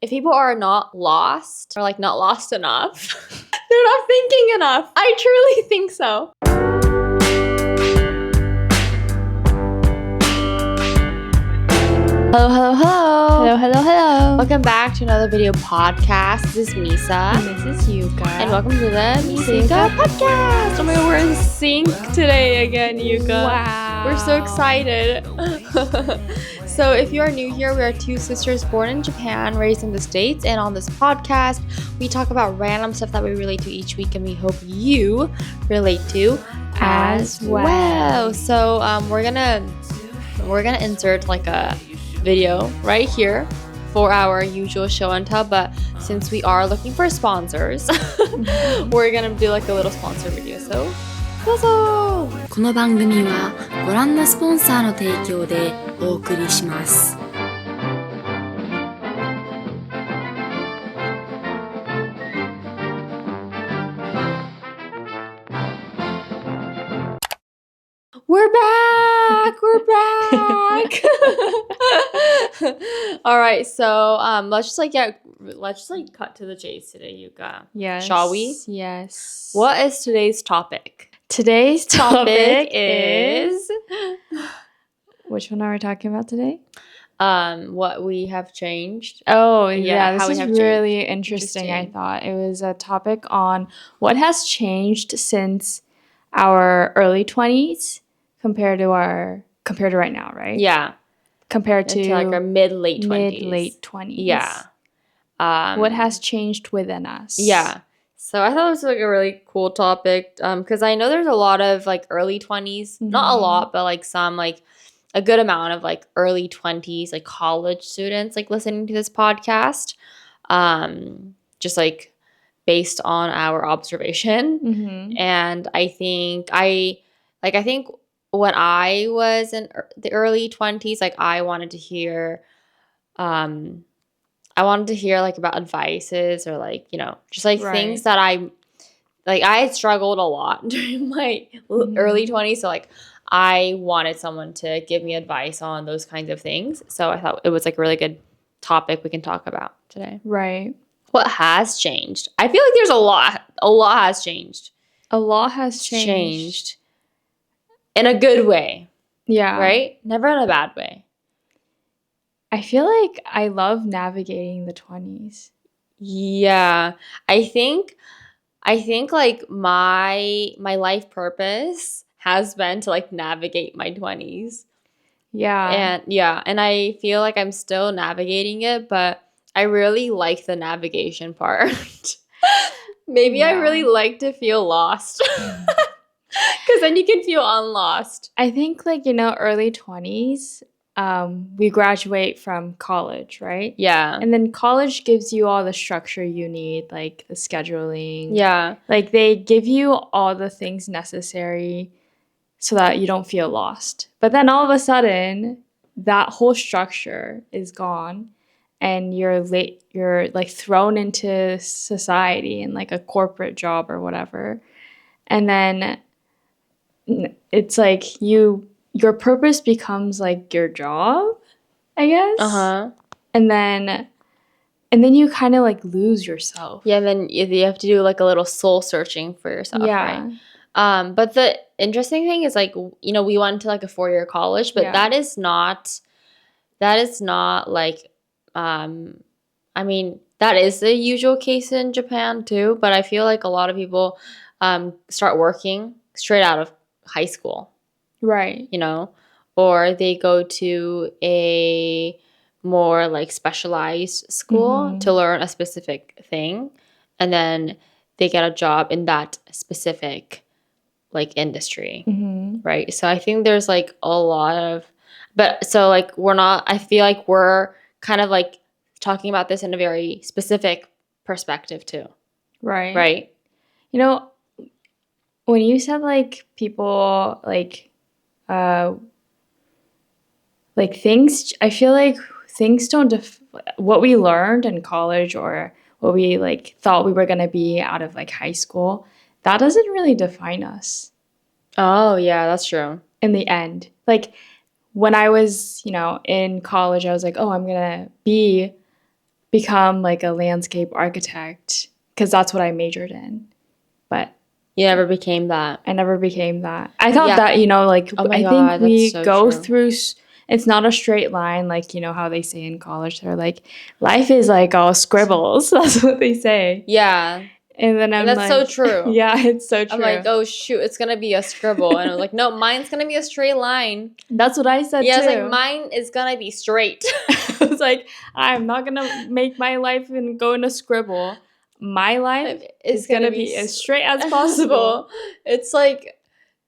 if people are not lost or like not lost enough, they're not thinking enough. I truly think so. Hello, hello, hello. Hello, hello, hello. Welcome back to another video podcast. This is Misa. And this is Yuka. And welcome to the Misa podcast. Oh my god, we're in sync today again, Yuka. Wow. We're so excited. So if you are new here, we are two sisters born in Japan, raised in the States, and on this podcast, we talk about random stuff that we relate to each week, and we hope you relate to as well. So we're gonna insert like a video right here for our usual show and tell, but since we are looking for sponsors, we're gonna do like a little sponsor video. So どうぞ。この番組はご覧のスポンサーの提供でお送りします。We're back! We're back! All right, so let's just cut to the chase today, Yuka. Yes. Shall we? Yes. What is today's topic? Today's topic is Which one are we talking about today? what we have changed. Oh, Yeah, this how we is have really interesting, I Interesting. thought. It was a topic on what has changed since our early 20s compared to right now, right? Yeah, Compared to into like our mid-late 20s. mid-late 20s. Yeah. What has changed within us? Yeah. So I thought it was like a really cool topic because I know there's a lot of like early 20s, not a Mhm. lot, but like some like a good amount of like early 20s, like college students like listening to this podcast. Just like based on our observation. Mm-hmm. And I think when I was in the early 20s, like I wanted to hear like about advices or like, you know, just like things that I had struggled a lot during my early 20s. So like I wanted someone to give me advice on those kinds of things. So I thought it was like a really good topic we can talk about today. Right. What has changed? I feel like there's a lot has changed. A lot has changed. In a good way, Yeah. right? Never in a bad way. I feel like I love navigating the 20s. Yeah. I think like my life purpose has been to like navigate my 20s. Yeah. And I feel like I'm still navigating it, but I really like the navigation part. Maybe I Yeah. really like to feel lost. Because then you can feel unlost. I think like, early 20s, we graduate from college, right? Yeah. And then college gives you all the structure you need, like the scheduling. Yeah. Like they give you all the things necessary so that you don't feel lost. But then all of a sudden, that whole structure is gone and you're like thrown into society in like a corporate job or whatever. And then it's like your purpose becomes like your job, I guess. Uh-huh. And then you kind of like lose yourself. Yeah, and then you have to do like a little soul searching for yourself, Yeah. right? But the interesting thing is like, we went to like a 4-year college, but Yeah. that is not like, I mean, that is the usual case in Japan too, but I feel like a lot of people start working straight out of high school, Right. or they go to a more like specialized school Mhm. to learn a specific thing, and then they get a job in that specific like industry, Mm-hmm. right? So I think there's like a lot of, but so like I feel like we're kind of like talking about this in a very specific perspective too, Right. right? When you said like people like things, I feel like things don't what we learned in college or what we like thought we were going to be out of like high school, that doesn't really define us Oh yeah, that's true. in the end. Like when I was, in college, I was like, oh, I'm going to be become like a landscape architect because that's what I majored in. But You never became that. I never became that. I thought Yeah. that, you know, like, Oh my I God, think we that's so go true. through, it's not a straight line, like, you know, how they say in college. They're like, life is like all scribbles. That's what they say. Yeah. And then I'm And that's so like, true. yeah, it's so true. I'm like, oh shoot, it's gonna be a scribble. And I was like, no, mine's gonna be a straight line. That's what I said Yeah, too. I was like, mine is gonna be straight. I was like, I'm not gonna make my life and go in a scribble. My life is gonna be as straight as possible. It's like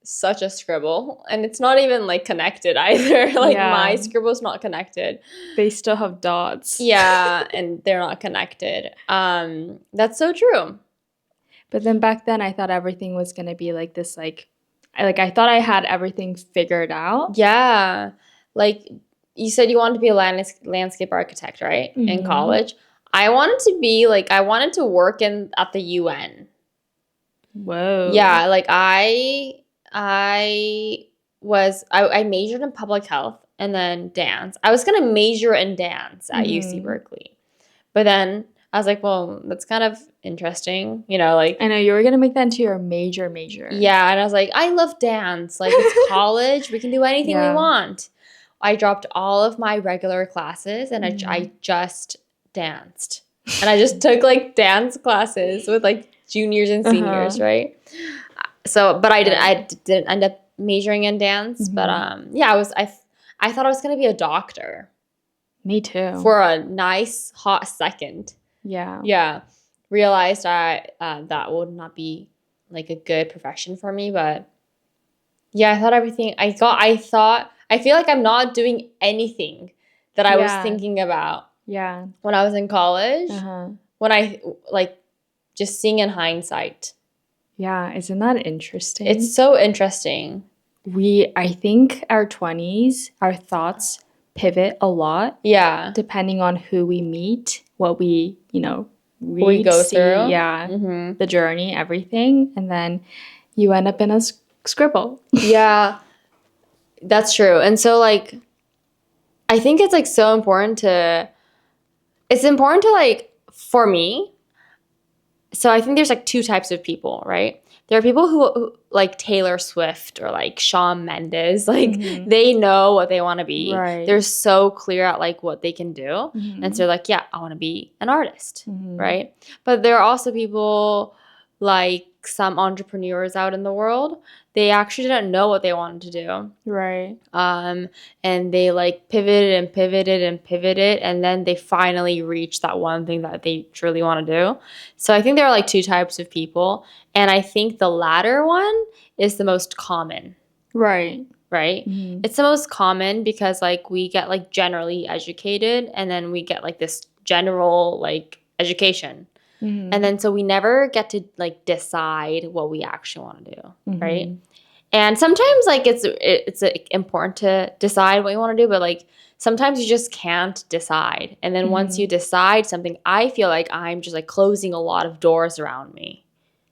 such a scribble, and it's not even like connected either. Like my scribble's not connected. They still have dots. Yeah, and they're not connected. That's so true. But then back then I thought everything was gonna be like this, like I thought I had everything figured out. Yeah. Like you said you wanted to be a landscape architect, right? Mm-hmm. In college. I wanted to be like, I wanted to work at the UN. Whoa. Yeah, like I majored in public health and then dance. I was gonna major in dance at UC Berkeley. But then I was like, well, that's kind of interesting, you know, like I know you were gonna make that into your major. Yeah, and I was like, I love dance. Like it's college, we can do anything we want. I dropped all of my regular classes and I just danced. And I just took like dance classes with like juniors and seniors, right? So, but I didn't end up majoring in dance, but yeah, I thought I was gonna be a doctor. Me too. For a nice hot second. Yeah. Yeah. Realized that would not be like a good profession for me, but yeah, I feel like I'm not doing anything that I was thinking about. Yeah. When I was in college. When I like just seeing in hindsight. Yeah, isn't that interesting? It's so interesting. I think our 20s, our thoughts pivot a lot. Yeah. Depending on who we meet, what we, you know, read, we go see, through. Yeah. The journey, everything. And then you end up in a scribble. Yeah. That's true. And so like, I think it's like so important like, for me. So I think there's like two types of people, right? There are people who like Taylor Swift or like Shawn Mendes, like they know what they want to be. Right. They're so clear at like what they can do. And so they're like, yeah, I want to be an artist, right? But there are also people like some entrepreneurs out in the world. They actually didn't know what they wanted to do. Right. And they like pivoted and then they finally reached that one thing that they truly want to do. So I think there are like two types of people. And I think the latter one is the most common. Right. Right? It's the most common because like we get like generally educated and then we get like this general like education. And then so we never get to like decide what we actually want to do, right? And sometimes like it's important to decide what you want to do, but like sometimes you just can't decide. And then once you decide something, I feel like I'm just like closing a lot of doors around me.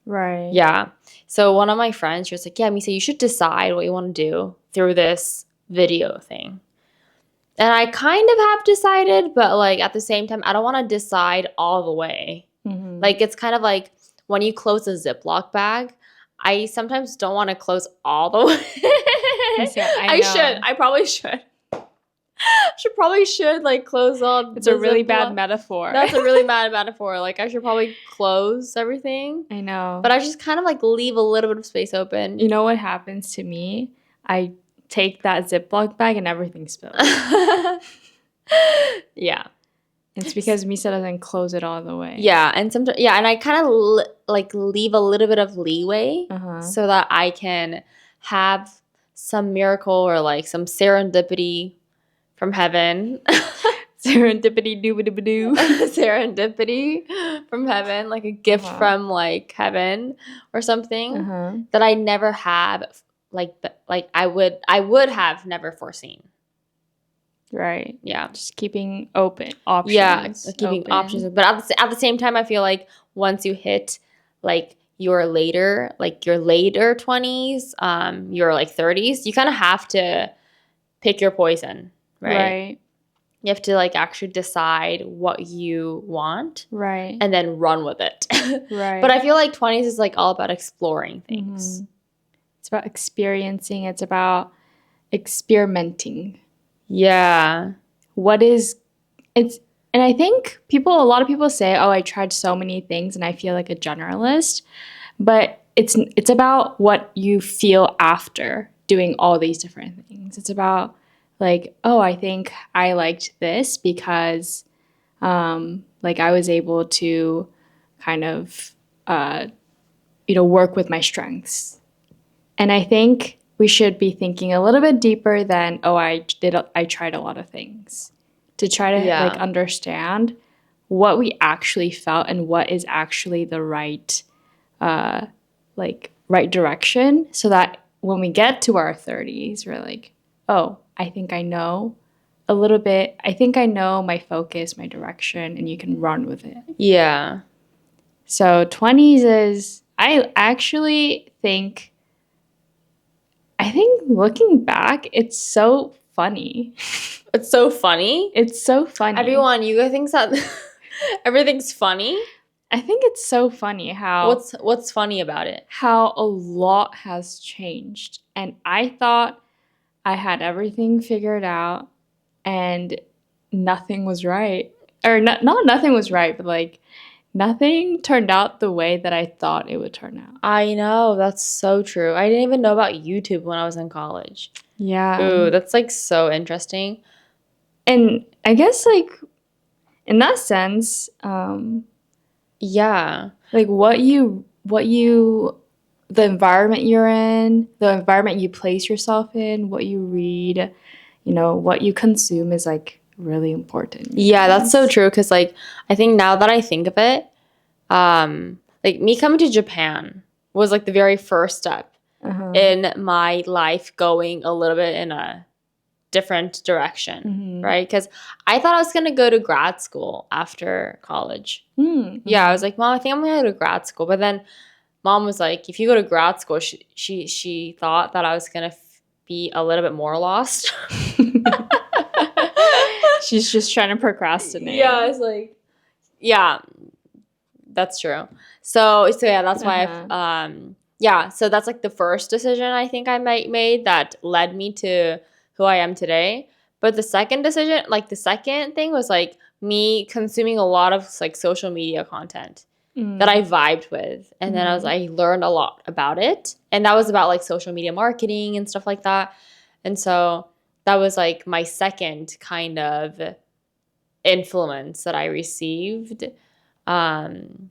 Right. Yeah. So one of my friends, she was like, yeah, Misa, you should decide what you want to do through this video thing. And I kind of have decided, but like at the same time, I don't want to decide all the way. Like it's kind of like when you close a Ziploc bag, I sometimes don't want to close all the way. I probably should. Probably should like close all. It's a really bad metaphor. That's a really bad metaphor. Like I should probably close everything. I know. But I just kind of like leave a little bit of space open. You know what happens to me? I take that Ziploc bag and everything spills. Yeah. It's because Misa doesn't close it all the way. Yeah, and sometimes and I kind of like leave a little bit of leeway so that I can have some miracle or like some serendipity from heaven. Serendipity doo-ba-doo-ba-doo. Serendipity from heaven, like a gift from like heaven or something that I never have like I would have never foreseen. Right. Yeah. Just keeping options. Yeah, keeping options. But at the same time, I feel like once you hit like your later 20s, your like 30s, you kind of have to pick your poison, right? You have to like actually decide what you want Right. and then run with it. Right. But I feel like 20s is like all about exploring things. It's about experiencing. It's about experimenting. Yeah. And I think a lot of people say, oh, I tried so many things and I feel like a generalist. But it's about what you feel after doing all these different things. It's about like, oh, I think I liked this because like I was able to kind of work with my strengths. And I think we should be thinking a little bit deeper than, oh, I tried a lot of things, to try to like understand what we actually felt and what is actually the right right direction, so that when we get to our 30s, we're like, oh, I think I know a little bit. I think I know my focus, my direction, and you can run with it. Yeah. So 20s is, I think looking back, it's so funny. It's so funny. It's so funny. Everyone, Yuka thinks that everything's funny. I think it's so funny how... What's funny about it? How a lot has changed. And I thought I had everything figured out and nothing was right. Or not nothing was right, but like nothing turned out the way that I thought it would turn out. I know, that's so true. I didn't even know about YouTube when I was in college. Yeah. Ooh, that's like so interesting. And I guess like in that sense, yeah, like the environment you're in, the environment you place yourself in, what you read, what you consume is like really important. Yeah, that's so true. Because like I think now that I think of it, like me coming to Japan was like the very first step in my life going a little bit in a different direction, right? Because I thought I was gonna go to grad school after college. Yeah, I was like, Mom, I think I'm gonna go to grad school. But then Mom was like, if you go to grad school, she thought that I was gonna be a little bit more lost. She's just trying to procrastinate. Yeah, I was like, yeah, that's true. So yeah, that's why so that's like the first decision I think I made that led me to who I am today. But the second decision, like the second thing was like me consuming a lot of like social media content that I vibed with. And then I learned a lot about it. And that was about like social media marketing and stuff like that. And so that was like my second kind of influence that I received when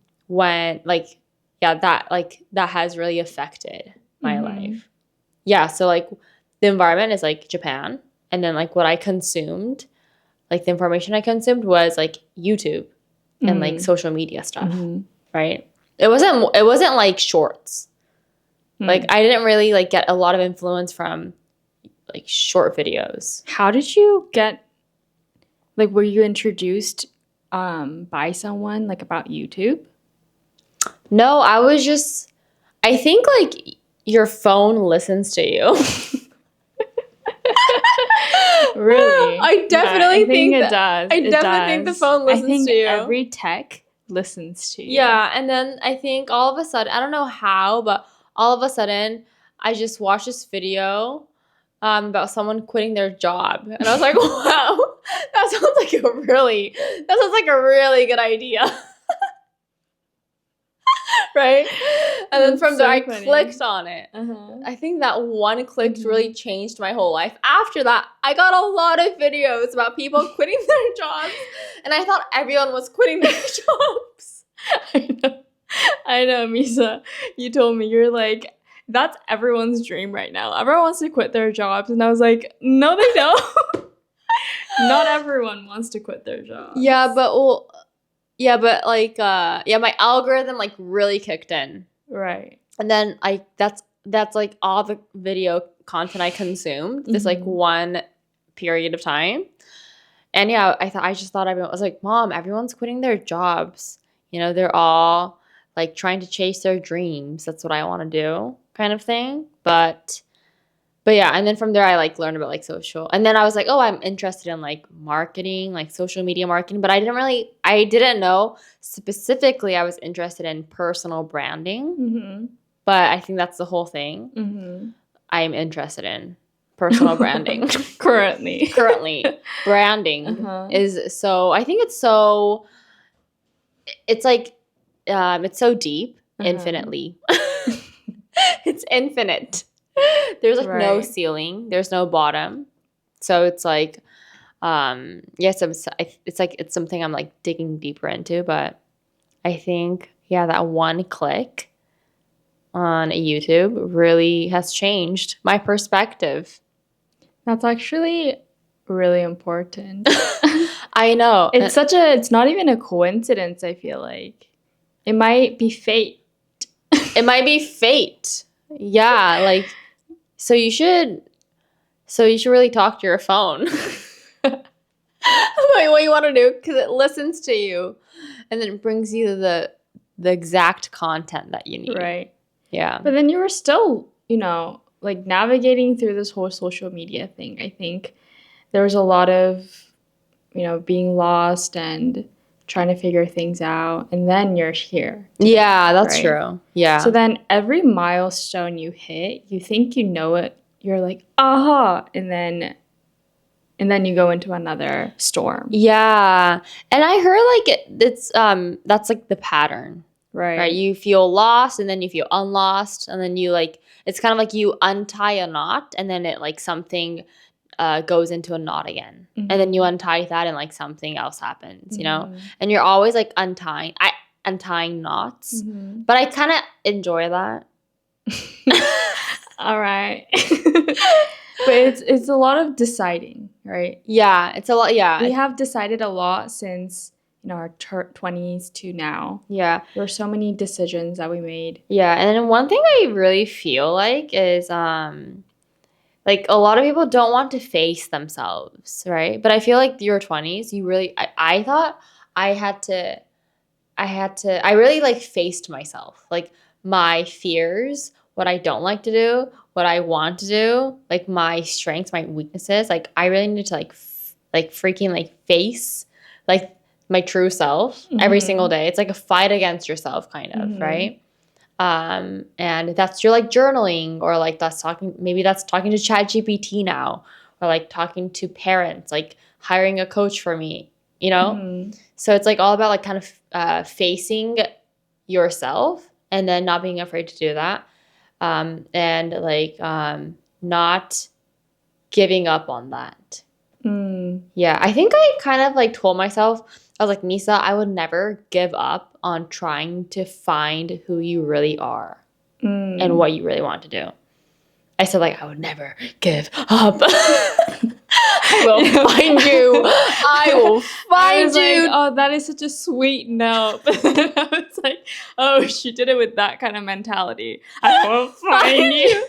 that has really affected my life. Yeah, so like the environment is like Japan, and then like what I consumed, like the information I consumed was like YouTube and like social media stuff, right? It wasn't like shorts. Like I didn't really like get a lot of influence from like short videos. How did you get, like, were you introduced by someone like about YouTube? No, I think like your phone listens to you. Really? I definitely think it does. I definitely think the phone listens to you. Every tech listens to you. Yeah, and then I think all of a sudden, I don't know how, but all of a sudden, I just watched this video about someone quitting their job, and I was like, "Wow, that sounds like a really good idea." Right? And then from there, I clicked on it. I think that one click really changed my whole life. After that, I got a lot of videos about people quitting their jobs, and I thought everyone was quitting their jobs. I know, Misa. You told me, you're like, that's everyone's dream right now. Everyone wants to quit their jobs. And I was like, no, they don't. Not everyone wants to quit their jobs. Yeah, but my algorithm like really kicked in. Right. And then that's like all the video content I consumed this like one period of time. And yeah, I just thought everyone was like, Mom, everyone's quitting their jobs. They're all like trying to chase their dreams. That's what I want to do, kind of thing. But But yeah, and then from there I like learned about like social. And then I was like, oh, I'm interested in like marketing, like social media marketing, but I didn't know specifically I was interested in personal branding. Mm-hmm. But I think that's the whole thing. Mm-hmm. I'm interested in personal branding. Currently. Branding is so, I think it's so, it's like, it's so deep, infinitely. It's infinite. There's like no Right. ceiling. There's no bottom. So it's like, yes, it's like, it's something I'm like digging deeper into, but I think, yeah, that one click on YouTube really has changed my perspective. That's actually really important. I know. It's not even a coincidence, I feel like. It might be fate. It might be fate. Yeah, like so you should really talk to your phone. Like what you want to do because it listens to you and then it brings you the exact content that you need. Right. Yeah. But then you were still, like navigating through this whole social media thing. I think there was a lot of, being lost and trying to figure things out. And then you're here. Today, yeah, that's right? true. Yeah. So then every milestone you hit, you think you know it. You're like, aha. And then you go into another storm. Yeah. And I heard like it's that's like the pattern. Right. You feel lost and then you feel unlost and then you like it's kind of like you untie a knot and then it like something goes into a knot again. Mm-hmm. And then you untie that and like something else happens, you know? And you're always like untying knots. Mm-hmm. But I kind of enjoy that. All right. But it's a lot of deciding, right? Yeah, it's a lot. Yeah. We have decided a lot since our 20s to now. Yeah. There were so many decisions that we made. Yeah, and then one thing I really feel like is like a lot of people don't want to face themselves, right? But I feel like your 20s, you really I thought I really like faced myself. Like my fears, what I don't like to do, what I want to do, like my strengths, my weaknesses. Like I really need to like freaking like face like my true self every single day. It's like a fight against yourself kind of, right? And that's you're like journaling or like that's talking to ChatGPT now or like talking to parents, like hiring a coach for me, you know? So it's like all about like kind of facing yourself and then not being afraid to do that. And like not giving up on that. Yeah, I think I kind of like told myself, I was like, Misa, I would never give up on trying to find who you really are and what you really want to do. I said like, I would never give up. I will find you. I will find you. Like, oh, that is such a sweet note. I was like, oh, she did it with that kind of mentality. I will find you.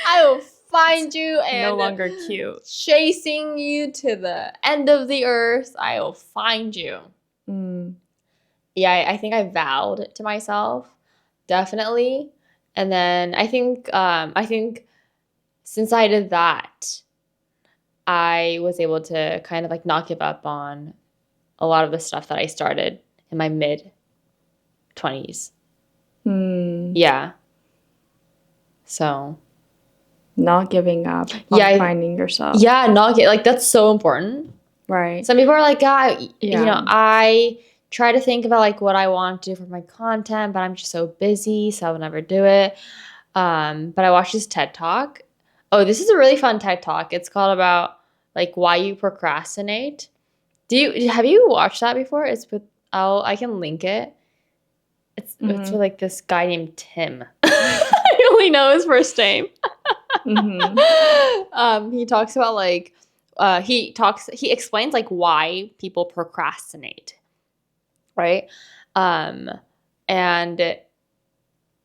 I will find you and no longer cute. Chasing you to the end of the earth. I will find you. Yeah, I think I vowed to myself, definitely. And then I think since I did that, I was able to kind of like not give up on a lot of the stuff that I started in my mid-20s. Yeah. So. Not giving up on finding yourself. Yeah, like that's so important. Right. Some people are like, I try to think about like what I want to do for my content, but I'm just so busy, so I will never do it. But I watched this TED Talk. Oh, this is a really fun TED Talk. It's called about like why you procrastinate. Have you watched that before? It's with I can link it. It's with like this guy named Tim. I only know his first name. He talks about like he explains like why people procrastinate, right? And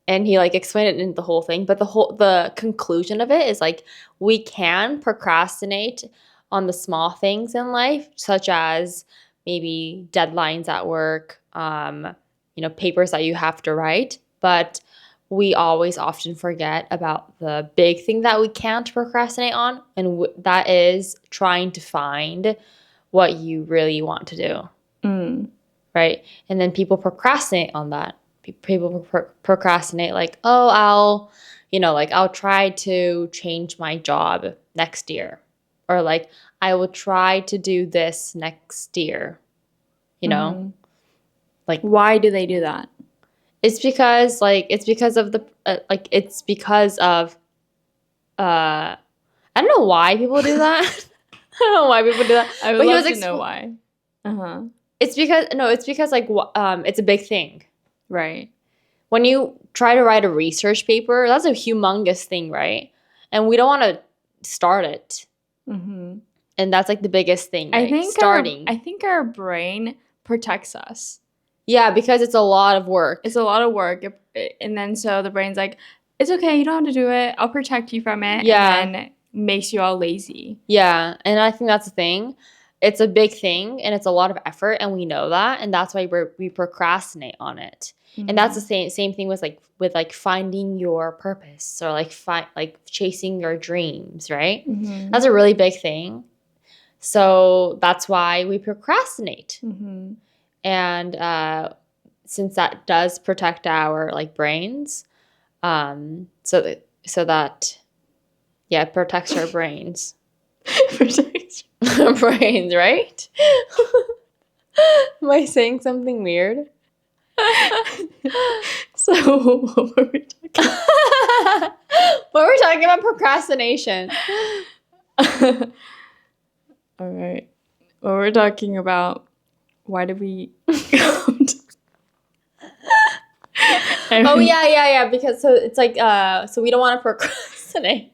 he like explained it in the whole thing, but the conclusion of it is like we can procrastinate on the small things in life, such as maybe deadlines at work, papers that you have to write, but we always often forget about the big thing that we can't procrastinate on, and that is trying to find what you really want to do. Right? And then people procrastinate on that. People procrastinate like, oh, I'll try to change my job next year. Or like, I will try to do this next year. Like, why do they do that? it's because I don't know why people do that. I don't know why people do that. I would love to know why. It's because like it's a big thing. Right. When you try to write a research paper, that's a humongous thing, right? And we don't want to start it. And that's like the biggest thing, right? I think our brain protects us. Yeah, because it's a lot of work. It's a lot of work. And then so the brain's like, it's okay, you don't have to do it. I'll protect you from it. Yeah. And then makes you all lazy. Yeah. And I think that's the thing. It's a big thing and it's a lot of effort, and we know that. And that's why we procrastinate on it. And that's the same thing with finding your purpose, or like chasing your dreams, right? That's a really big thing. So that's why we procrastinate. And since that does protect our like brains, so that it protects our brains. Protects our brains, right? Am I saying something weird? So what were we talking about? Well, we're talking about procrastination. All right. Well, we're talking about why did we come to Oh yeah. Because so it's like so we don't want to procrastinate.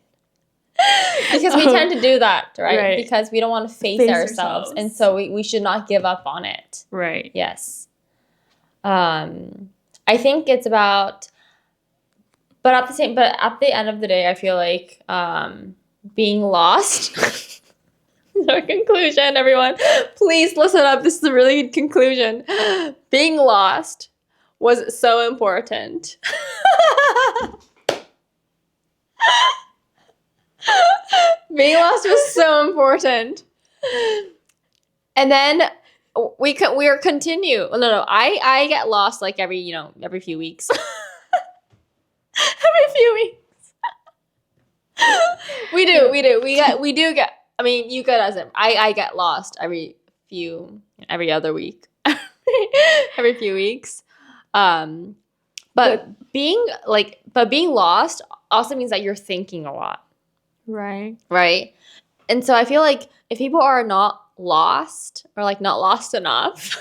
Because we tend to do that, right? Because we don't want to face ourselves. And so we should not give up on it. Right. Yes. I think it's about, but at the end of the day, I feel like being lost. Our conclusion, everyone. Please listen up. This is a really good conclusion. Being lost was so important. Being lost was so important. And then we are continue. No. I get lost like every few weeks. Every few weeks. We do get. I mean, Yuka doesn't. I get lost every other week. Every few weeks. But being lost also means that you're thinking a lot. Right. Right. And so I feel like if people are not lost, or like not lost enough,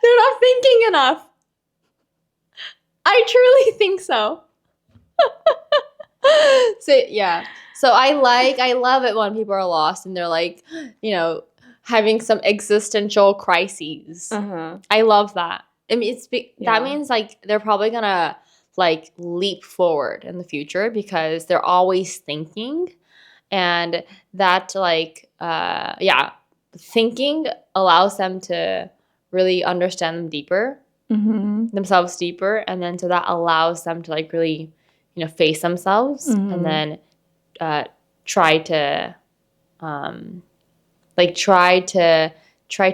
they're not thinking enough. I truly think so. So yeah. So I love it when people are lost and they're like, having some existential crises. I love that. I mean, that means like they're probably gonna like leap forward in the future because they're always thinking, and that like thinking allows them to really understand themselves deeper, and then so that allows them to like really face themselves, and then try to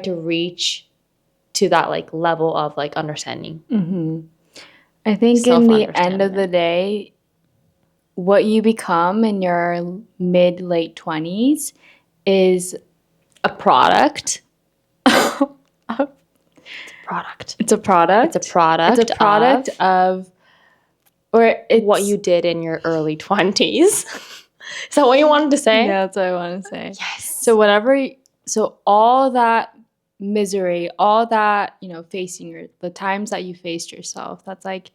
reach to that like level of like understanding. I think in the end of the day, what you become in your mid-late 20s is a product. It's a product of what you did in your early 20s. Is that what you wanted to say? Yeah, that's what I want to say. Yes. So all that misery, all that, facing the times that you faced yourself, that's like,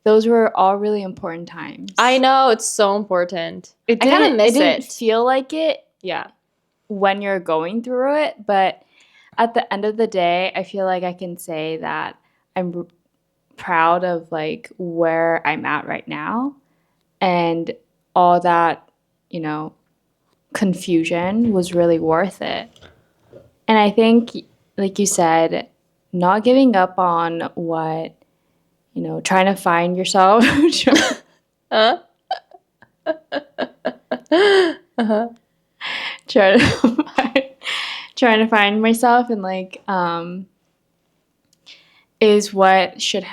those were all really important times. I know, it's so important. I kind of miss it. It didn't feel like it. Yeah. When you're going through it, but at the end of the day, I feel like I can say that I'm proud of like where I'm at right now, and all that, confusion was really worth it. And I think, like you said, not giving up on what trying to find yourself. Uh-huh. trying to find myself and like is what should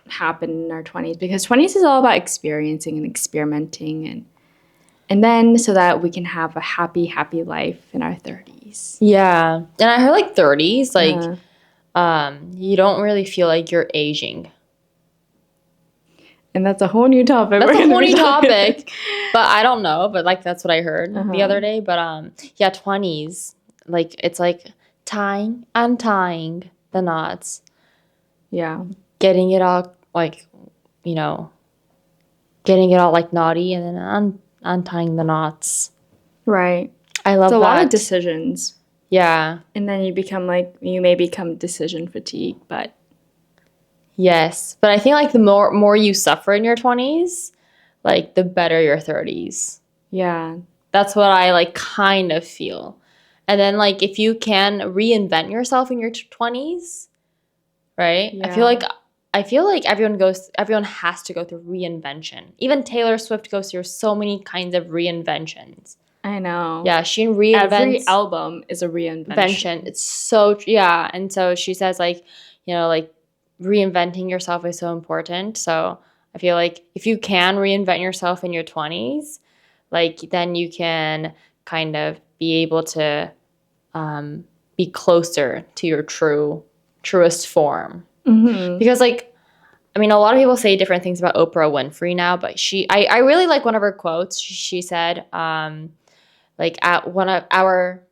happen in our 20s, because 20s is all about experiencing and experimenting and then so that we can have a happy life in our 30s. Yeah. And I heard like 30s, like you don't really feel like you're aging. And that's a whole new topic. That's a whole new topic. But I don't know. But like that's what I heard the other day. But yeah, 20s. Like it's like untying the knots. Yeah. Getting it all like, getting it all like naughty and then untying the knots. Right. I love that. It's a lot of decisions. Yeah. And then you may become decision fatigue, but. Yes. But I think like the more you suffer in your 20s, like the better your 30s. Yeah. That's what I like kind of feel. And then like if you can reinvent yourself in your 20s, right? Yeah. I feel like everyone has to go through reinvention. Even Taylor Swift goes through so many kinds of reinventions. I know. Yeah, she reinvents. Every album is a reinvention. It's so, yeah. And so she says like, like reinventing yourself is so important. So I feel like if you can reinvent yourself in your 20s, like then you can kind of be able to be closer to your truest form. Mm-hmm. Because like, I mean, a lot of people say different things about Oprah Winfrey now, but I really like one of her quotes. She said, like at one of our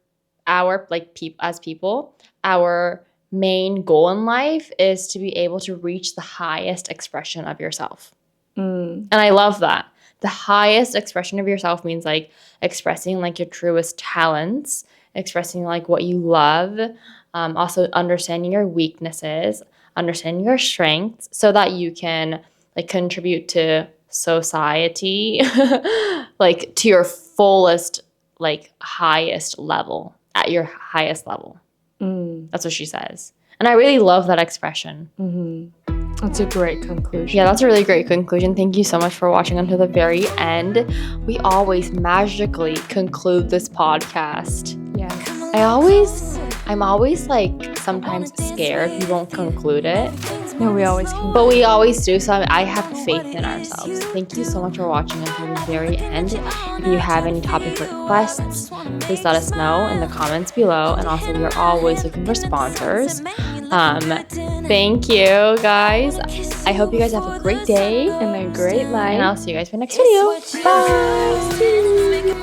like as people, our main goal in life is to be able to reach the highest expression of yourself. And I love that. The highest expression of yourself means like expressing like your truest talents, expressing like what you love, also understanding your weaknesses, understanding your strengths so that you can like contribute to society like to your fullest like highest level, at your highest level. That's what she says. And I really love that expression. That's a great conclusion. Yeah, that's a really great conclusion. Thank you so much for watching until the very end. We always magically conclude this podcast. Yes. I'm always like sometimes scared we won't conclude it. No, we always can. But we always do, so I have faith in ourselves. Thank you so much for watching until the very end. If you have any topic requests, please let us know in the comments below. And also, we are always looking for sponsors. Thank you, guys. I hope you guys have a great day and a great life. And I'll see you guys for the next video. Bye.